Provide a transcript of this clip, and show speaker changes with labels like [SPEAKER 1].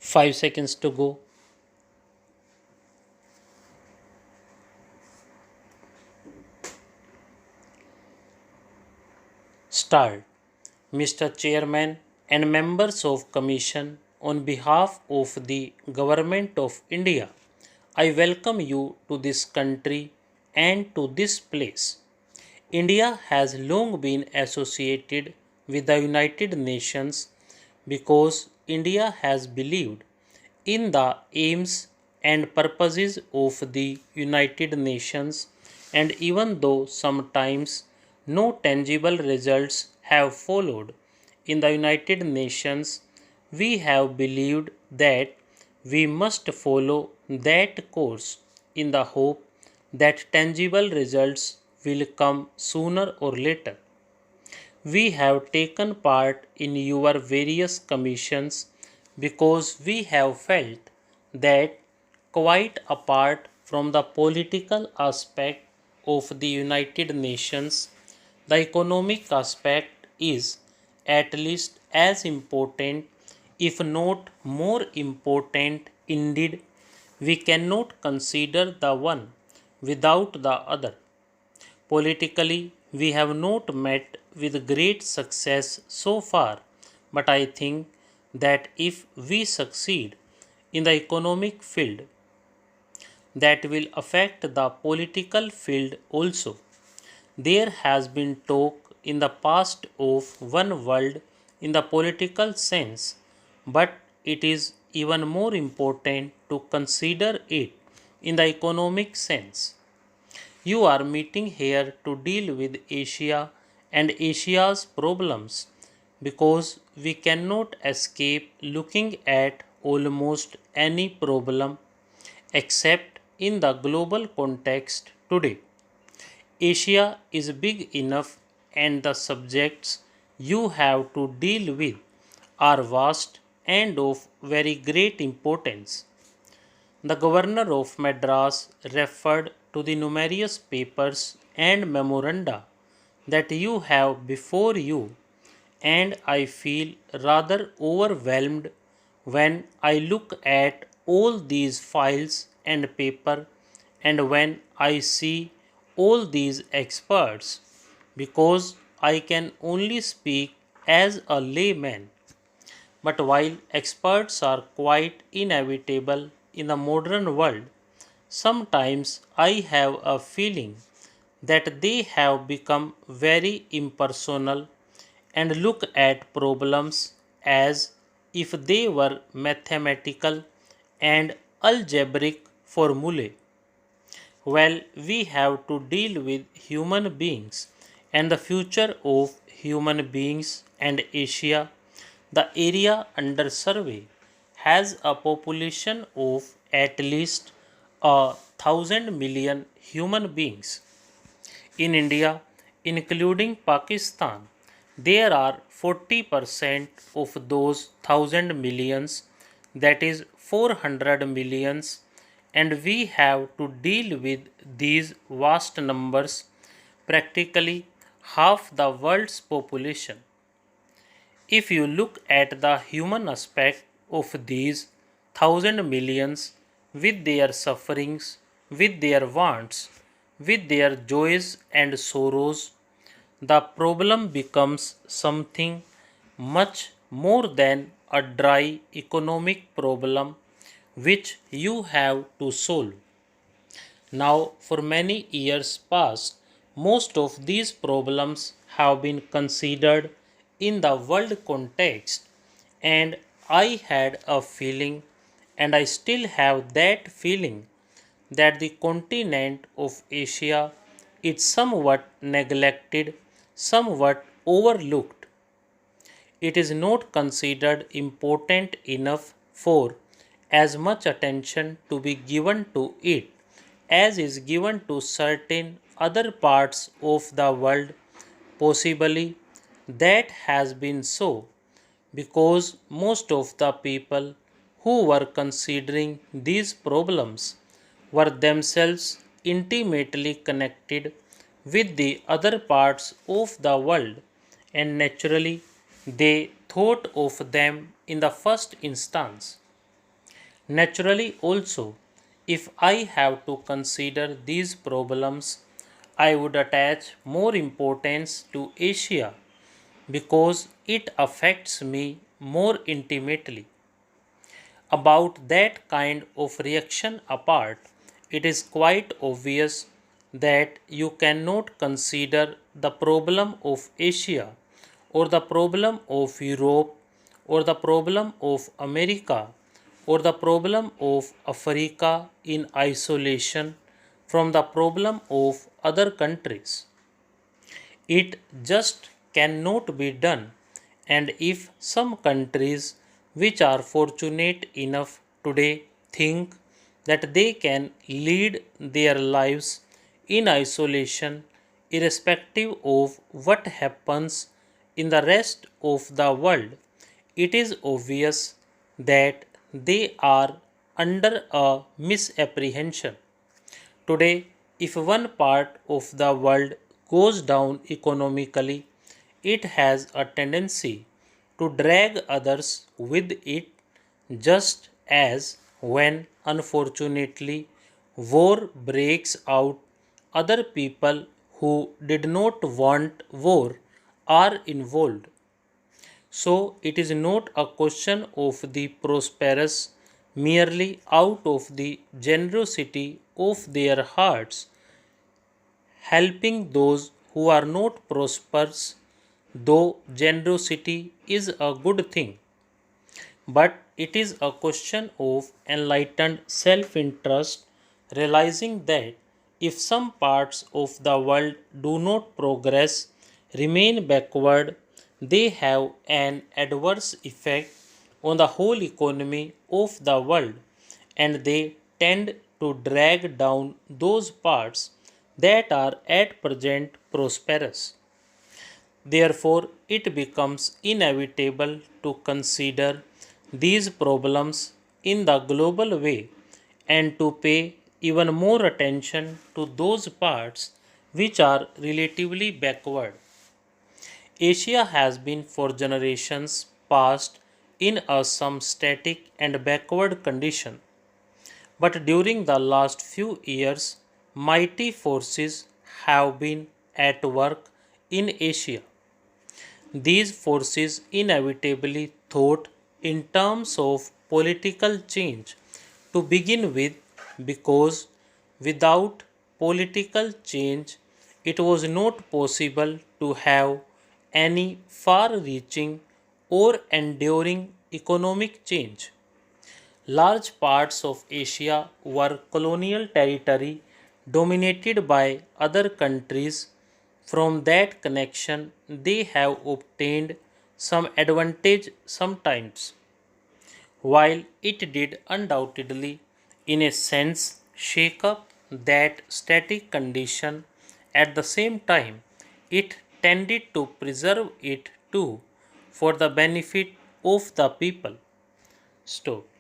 [SPEAKER 1] 5 seconds to go. Start. Mr. Chairman and members of Commission, on behalf of the Government of India, I welcome you to this country and to this place. India has long been associated with the United Nations because India has believed in the aims and purposes of the United Nations, and even though sometimes no tangible results have followed in the United Nations, we have believed that we must follow that course in the hope that tangible results will come sooner or later. We have taken part in your various commissions because we have felt that, quite apart from the political aspect of the United Nations, the economic aspect is at least as important, if not more important. Indeed, we cannot consider the one without the other. Politically, we have not met with great success so far, but I think that if we succeed in the economic field, that will affect the political field also. There has been talk in the past of one world in the political sense, but it is even more important to consider it in the economic sense. You are meeting here to deal with Asia and Asia's problems because we cannot escape looking at almost any problem except in the global context today. Asia is big enough and the subjects you have to deal with are vast and of very great importance. The Governor of Madras referred to the numerous papers and memoranda that you have before you, and I feel rather overwhelmed when I look at all these files and paper and when I see all these experts, because I can only speak as a layman. But while experts are quite inevitable in the modern world, sometimes I have a feeling that they have become very impersonal and look at problems as if they were mathematical and algebraic formulae. Well, we have to deal with human beings and the future of human beings, and Asia, the area under survey, has a population of at least 1,000 million human beings. In India, including Pakistan, there are 40% of those 1,000 millions, that is 400 millions, and we have to deal with these vast numbers, practically half the world's population. If you look at the human aspect of these 1,000 millions, with their sufferings, with their wants, with their joys and sorrows, the problem becomes something much more than a dry economic problem which you have to solve. Now, for many years past, most of these problems have been considered in the world context, and I had a feeling, and I still have that feeling, that the continent of Asia is somewhat neglected, somewhat overlooked. It is not considered important enough for as much attention to be given to it as is given to certain other parts of the world. Possibly that has been so because most of the people who were considering these problems were themselves intimately connected with the other parts of the world, and naturally they thought of them in the first instance. Naturally, also, if I have to consider these problems, I would attach more importance to Asia because it affects me more intimately. About that kind of reaction apart, it is quite obvious that you cannot consider the problem of Asia or the problem of Europe or the problem of America or the problem of Africa in isolation from the problem of other countries. It just cannot be done. And if some countries which are fortunate enough today think that they can lead their lives in isolation, irrespective of what happens in the rest of the world, it is obvious that they are under a misapprehension. Today, if one part of the world goes down economically, it has a tendency to drag others with it, just as when unfortunately war breaks out, other people who did not want war are involved. So it is not a question of the prosperous merely out of the generosity of their hearts, helping those who are not prosperous, though generosity is a good thing. But it is a question of enlightened self interest, realizing that if some parts of the world do not progress, remain backward, they have an adverse effect on the whole economy of the world and they tend to drag down those parts that are at present prosperous. Therefore, it becomes inevitable to consider these problems in the global way and to pay even more attention to those parts which are relatively backward. Asia has been for generations past in a some static and backward condition, but during the last few years, mighty forces have been at work in Asia. These forces inevitably thought in terms of political change to begin with because without political change it was not possible to have any far reaching or enduring economic change. Large parts of Asia were colonial territory dominated by other countries. From that connection, they have obtained some advantage sometimes. While it did undoubtedly, in a sense, shake up that static condition, at the same time, it tended to preserve it too for the benefit of the people. Stop.